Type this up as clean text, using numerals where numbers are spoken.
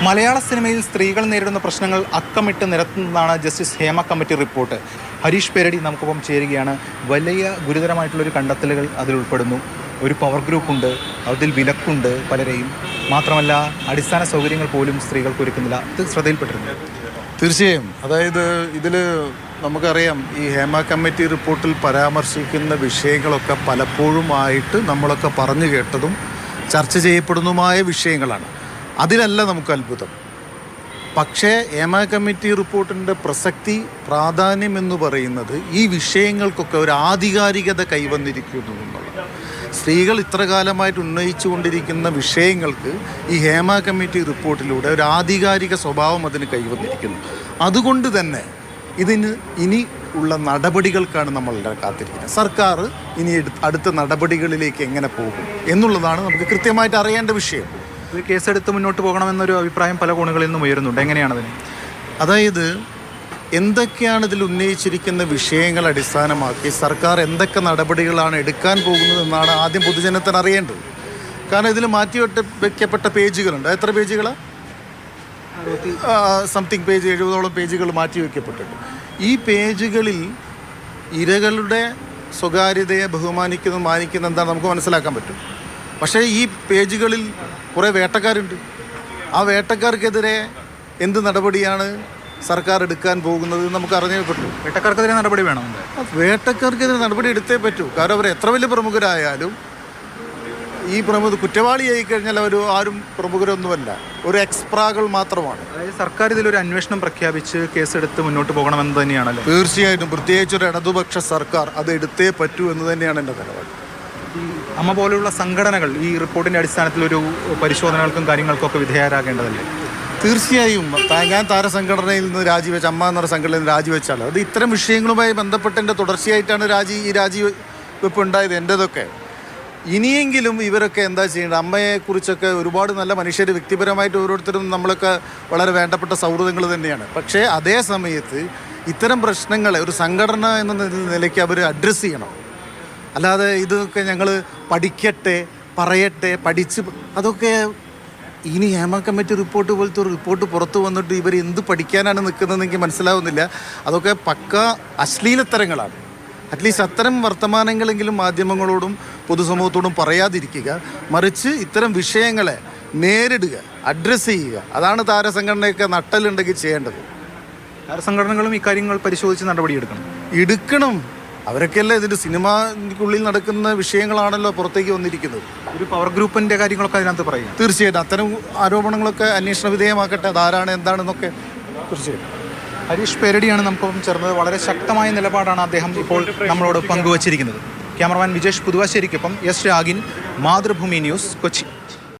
മലയാള സിനിമയിൽ സ്ത്രീകൾ നേരിടുന്ന പ്രശ്നങ്ങൾ അക്കമിട്ട് നിരത്തുന്നതാണ് justice Hema committee report. Harish Peradi നമുക്കൊപ്പം ചേരുകയാണ്. വലിയ ഗുരുതരമായിട്ടുള്ളൊരു കണ്ടെത്തലുകൾ അതിൽ ഉൾപ്പെടുന്നു. ഒരു പവർ ഗ്രൂപ്പുണ്ട്, അതിൽ വിലക്കുണ്ട് പലരെയും. മാത്രമല്ല അടിസ്ഥാന സൗകര്യങ്ങൾ പോലും സ്ത്രീകൾക്ക് ഒരുക്കുന്നില്ല. ഇത് ശ്രദ്ധയിൽപ്പെട്ടിരുന്നു. തീർച്ചയായും. അതായത് ഇതിൽ നമുക്കറിയാം, ഈ ഹേമ കമ്മിറ്റി റിപ്പോർട്ടിൽ പരാമർശിക്കുന്ന വിഷയങ്ങളൊക്കെ പലപ്പോഴുമായിട്ട് നമ്മളൊക്കെ പറഞ്ഞു കേട്ടതും ചർച്ച ചെയ്യപ്പെടുന്നതുമായ വിഷയങ്ങളാണ്. അതിലല്ല നമുക്ക് അത്ഭുതം. പക്ഷേ ഹേമ കമ്മിറ്റി റിപ്പോർട്ടിൻ്റെ പ്രസക്തി, പ്രാധാന്യം എന്ന് പറയുന്നത് ഈ വിഷയങ്ങൾക്കൊക്കെ ഒരു ആധികാരികത കൈവന്നിരിക്കുന്നു എന്നുള്ളത്. സ്ത്രീകൾ ഇത്ര കാലമായിട്ട് ഉന്നയിച്ചു കൊണ്ടിരിക്കുന്ന വിഷയങ്ങൾക്ക് ഈ ഹേമ കമ്മിറ്റി റിപ്പോർട്ടിലൂടെ ഒരു ആധികാരിക സ്വഭാവം അതിന് കൈവന്നിരിക്കുന്നു. അതുകൊണ്ട് തന്നെ ഇനി ഉള്ള നടപടികൾക്കാണ് നമ്മളെല്ലാം കാത്തിരിക്കുന്നത്. സർക്കാർ ഇനി അടുത്ത നടപടികളിലേക്ക് എങ്ങനെ പോകും എന്നുള്ളതാണ് നമുക്ക് കൃത്യമായിട്ട് അറിയേണ്ട വിഷയം. ഇത് കേസെടുത്ത് മുന്നോട്ട് പോകണമെന്നൊരു അഭിപ്രായം പല കോണുകളിൽ നിന്നും ഉയരുന്നുണ്ട്. എങ്ങനെയാണതിന്? അതായത് എന്തൊക്കെയാണ് ഇതിൽ ഉന്നയിച്ചിരിക്കുന്ന വിഷയങ്ങൾ അടിസ്ഥാനമാക്കി സർക്കാർ എന്തൊക്കെ നടപടികളാണ് എടുക്കാൻ പോകുന്നതെന്നാണ് ആദ്യം പൊതുജനത്തിന് അറിയേണ്ടത്. കാരണം ഇതിൽ വയ്ക്കപ്പെട്ട പേജുകളുണ്ട്. എത്ര പേജുകളാണ്? സംതിങ് പേജ്, 70ഓളം പേജുകൾ മാറ്റിവെക്കപ്പെട്ടിട്ടുണ്ട്. ഈ പേജുകളിൽ ഇരകളുടെ സ്വകാര്യതയെ മാനിക്കുന്ന എന്താണ് നമുക്ക് മനസ്സിലാക്കാൻ പറ്റും. പക്ഷേ ഈ പേജുകളിൽ കുറേ വേട്ടക്കാരുണ്ട്. ആ വേട്ടക്കാർക്കെതിരെ എന്ത് നടപടിയാണ് സർക്കാർ എടുക്കാൻ പോകുന്നത് നമുക്ക് അറിഞ്ഞേ പറ്റൂ. വേട്ടക്കാർക്കെതിരെ നടപടി വേണം. വേട്ടക്കാർക്കെതിരെ നടപടി എടുത്തേ പറ്റൂ. കാരണം അവർ എത്ര വലിയ പ്രമുഖരായാലും ഈ കുറ്റവാളിയായി കഴിഞ്ഞാൽ അവർ ആരും പ്രമുഖരൊന്നുമല്ല, ഒരു എക്സ്പ്രാകൾ മാത്രമാണ്. അതായത് സർക്കാർ ഇതിലൊരു അന്വേഷണം പ്രഖ്യാപിച്ച് കേസെടുത്ത് മുന്നോട്ട് പോകണമെന്ന് തന്നെയാണല്ലോ. തീർച്ചയായിട്ടും. പ്രത്യേകിച്ച് ഒരു ഇടതുപക്ഷ സർക്കാർ അത് എടുത്തേ പറ്റൂ എന്ന് തന്നെയാണ് എൻ്റെ നിലപാട്. അമ്മ പോലെയുള്ള സംഘടനകൾ ഈ റിപ്പോർട്ടിൻ്റെ അടിസ്ഥാനത്തിൽ ഒരു പരിശോധനകൾക്കും കാര്യങ്ങൾക്കൊക്കെ വിധേയരാകേണ്ടതല്ലേ? തീർച്ചയായും. ഞാൻ താരസംഘടനയിൽ നിന്ന് രാജിവെച്ച, അമ്മ എന്ന സംഘടനയിൽ നിന്ന് രാജിവെച്ചാണ്. അത് ഇത്തരം വിഷയങ്ങളുമായി ബന്ധപ്പെട്ടതിൻ്റെ തുടർച്ചയായിട്ടാണ് ഈ രാജിവെപ്പ് ഉണ്ടായത് എൻ്റെതൊക്കെ. ഇനിയെങ്കിലും ഇവരൊക്കെ എന്താ ചെയ്യേണ്ടത്? അമ്മയെക്കുറിച്ചൊക്കെ ഒരുപാട് നല്ല മനുഷ്യർ, വ്യക്തിപരമായിട്ട് ഓരോരുത്തരും നമ്മളൊക്കെ വളരെ വേണ്ടപ്പെട്ട സൗഹൃദങ്ങൾ തന്നെയാണ്. പക്ഷേ അതേ സമയത്ത് ഇത്തരം പ്രശ്നങ്ങളെ ഒരു സംഘടന എന്ന നിലയ്ക്ക് അവർ അഡ്രസ്സ് ചെയ്യണം. അല്ലാതെ ഇതൊക്കെ ഞങ്ങൾ പഠിക്കട്ടെ, പറയട്ടെ, അതൊക്കെ ഇനി ഹേമ കമ്മിറ്റി റിപ്പോർട്ട് പോലത്തെ ഒരു റിപ്പോർട്ട് പുറത്തു വന്നിട്ട് ഇവർ എന്ത് പഠിക്കാനാണ് നിൽക്കുന്നതെന്ന് എനിക്ക് മനസ്സിലാവുന്നില്ല. അതൊക്കെ പക്ക അശ്ലീലത്തരങ്ങളാണ്. അറ്റ്ലീസ്റ്റ് അത്തരം വർത്തമാനങ്ങളെങ്കിലും മാധ്യമങ്ങളോടും പൊതുസമൂഹത്തോടും പറയാതിരിക്കുക, മറിച്ച് ഇത്തരം വിഷയങ്ങളെ നേരിടുക, അഡ്രസ്സ് ചെയ്യുക. അതാണ് താരസംഘടനയൊക്കെ നട്ടലുണ്ടെങ്കിൽ ചെയ്യേണ്ടത്. താരസംഘടനകളും ഇക്കാര്യങ്ങൾ പരിശോധിച്ച് നടപടിയെടുക്കണം. അവരൊക്കെയല്ലേ ഇതിൻ്റെ സിനിമയ്ക്കുള്ളിൽ നടക്കുന്ന വിഷയങ്ങളാണല്ലോ പുറത്തേക്ക് വന്നിരിക്കുന്നത്. ഒരു പവർ ഗ്രൂപ്പിൻ്റെ കാര്യങ്ങളൊക്കെ അതിനകത്ത് പറയുക. തീർച്ചയായിട്ടും അത്തരം ആരോപണങ്ങളൊക്കെ അന്വേഷണ വിധേയമാക്കട്ടെ. അതാരാണ്, എന്താണെന്നൊക്കെ. തീർച്ചയായിട്ടും. ഹരീഷ് പേരടിയാണ് നമുക്കൊപ്പം ചേർന്നത്. വളരെ ശക്തമായ നിലപാടാണ് അദ്ദേഹം ഇപ്പോൾ നമ്മളോട് പങ്കുവച്ചിരിക്കുന്നത്. ക്യാമറമാൻ വിജേഷ് പുതുവാശ്ശേരിക്കൊപ്പം എസ് രാഗിൻ, മാതൃഭൂമി ന്യൂസ്, കൊച്ചി.